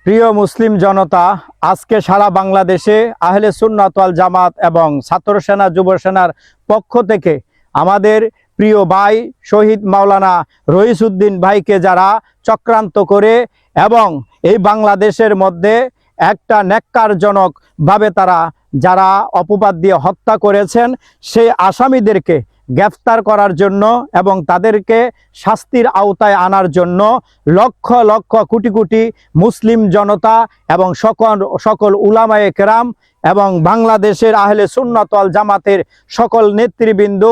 প্রিয় মুসলিম জনতা, আজকে সারা বাংলাদেশে আহলে সুন্নাত ওয়াল জামাত এবং ছাত্র সেনা যুব সেনার পক্ষ থেকে আমাদের প্রিয় ভাই শহীদ মাওলানা রইসউদ্দিন ভাইকে যারা চক্রান্ত করে এবং এই বাংলাদেশের মধ্যে একটা ন্যাক্কারজনকভাবে তারা যারা অপবাদ দিয়ে হত্যা করেছেন, সেই আসামিদেরকে গ্রেফতার করার জন্য এবং তাদেরকে শাস্তির আওতায় আনার জন্য লক্ষ লক্ষ কোটি কোটি মুসলিম জনতা এবং সকল উলামায়ে কেরাম এবং বাংলাদেশের আহলে সুন্নাত ওয়াল জামাতের সকল নেতৃবৃন্দ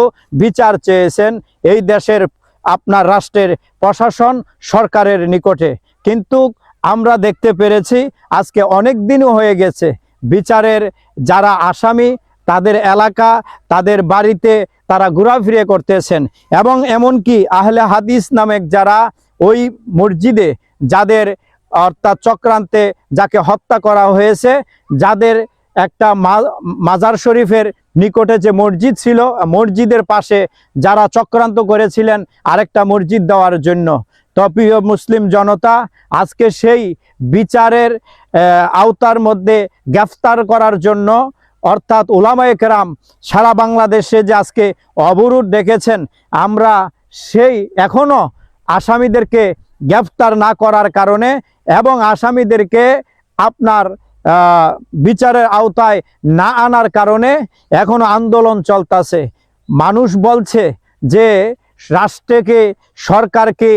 বিচার চেয়েছেন এই দেশের আপনার রাষ্ট্রের প্রশাসন সরকারের নিকটে। কিন্তু আমরা দেখতে পেরেছি আজকে অনেক দিনও হয়ে গেছে বিচারের যারা আসামি তাদের এলাকা তাদের বাড়িতে তারা ঘোরাফিরে করতেছেন এবং এমনকি আহলে হাদিস নামেক যারা ওই মসজিদে যাদের অর্থাৎ চক্রান্তে যাকে হত্যা করা হয়েছে, যাদের একটা মাজার শরীফের নিকটে যে মসজিদ ছিল, মসজিদের পাশে যারা চক্রান্ত করেছিলেন আরেকটা মসজিদ দেওয়ার জন্য। তো প্রিয় মুসলিম জনতা, আজকে সেই বিচারের আওতার মধ্যে গ্রেফতার করার জন্য অর্থাৎ উলামায়ে কেরাম সারা বাংলাদেশে যে আজকে অবরোধ ডেকেছেন, আমরা সেই এখনো আসামিদেরকে গ্রেফতার না করার কারণে এবং আসামিদেরকে আপনার বিচারের আওতায় না আনার কারণে এখনো আন্দোলন চলতেছে। মানুষ বলছে যে রাষ্ট্রকে সরকারকে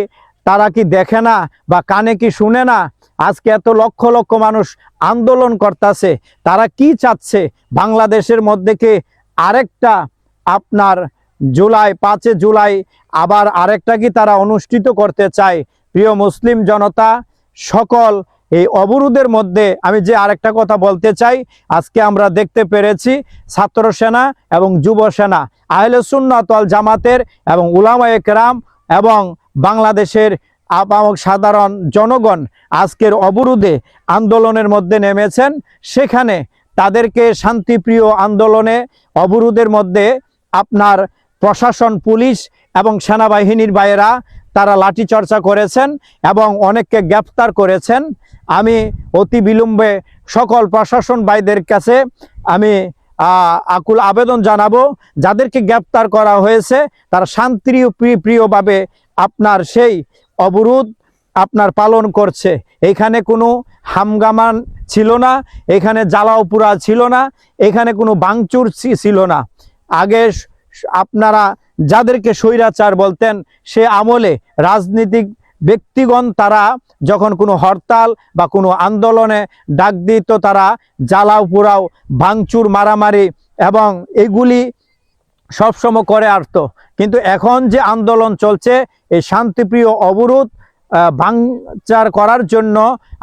তারা কি দেখে না বা কানে কি শুনে না? আজকে এত লক্ষ লক্ষ মানুষ আন্দোলন করতেছে, তারা কি চাচ্ছে? বাংলাদেশের মধ্যে কি আরেকটা আপনার 5 জুলাই আবার আরেকটা কি তারা অনুষ্ঠিত করতে চায়? প্রিয় মুসলিম জনতা, সকল এই অবরোধের মধ্যে আমি যে আরেকটা কথা বলতে চাই, আজকে আমরা দেখতে পেরেছি ছাত্র সেনা এবং যুব সেনা, আহলে সুন্নাত ওয়াল জামাতের এবং উলামায়ে কেরাম এবং বাংলাদেশের সাধারণ জনগণ আজকের অবরোধে আন্দোলনের মধ্যে নেমেছেন। সেখানে তাদেরকে শান্তিপ্রিয় আন্দোলনে অবরোধের মধ্যে আপনার প্রশাসন, পুলিশ এবং সেনাবাহিনীর ভাইয়েরা তারা লাঠিচার্জ করেছেন এবং অনেককে গ্রেফতার করেছেন। আমি অতি বিলম্বে সকল প্রশাসন ভাইদের কাছে আমি আকুল আবেদন জানাবো, যাদেরকে গ্রেফতার করা হয়েছে তারা শান্তিপ্রিয়ভাবে আপনার সেই অবরোধ আপনার পালন করছে। এখানে কোনো হামগামান ছিল না, এখানে জ্বালাও পোড়া ছিল না, এখানে কোনো ভাঙচুর ছিল না। আগে আপনারা যাদেরকে স্বৈরাচার বলতেন, সে আমলে রাজনীতিক ব্যক্তিগণ তারা যখন কোনো হরতাল বা কোনো আন্দোলনে ডাক দিত, তারা জ্বালাও পোড়াও, ভাঙচুর, মারামারি এবং এগুলি সবসময় করে আসতো। কিন্তু এখন যে আন্দোলন চলছে, এই শান্তিপ্রিয় অবরোধ ভাঙচার করার জন্য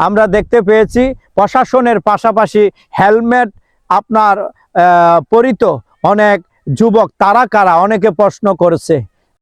আমরা দেখতে পেয়েছি প্রশাসনের পাশাপাশি হেলমেট আপনার পরিত অনেক যুবক, তারা কারা অনেকে প্রশ্ন করছে।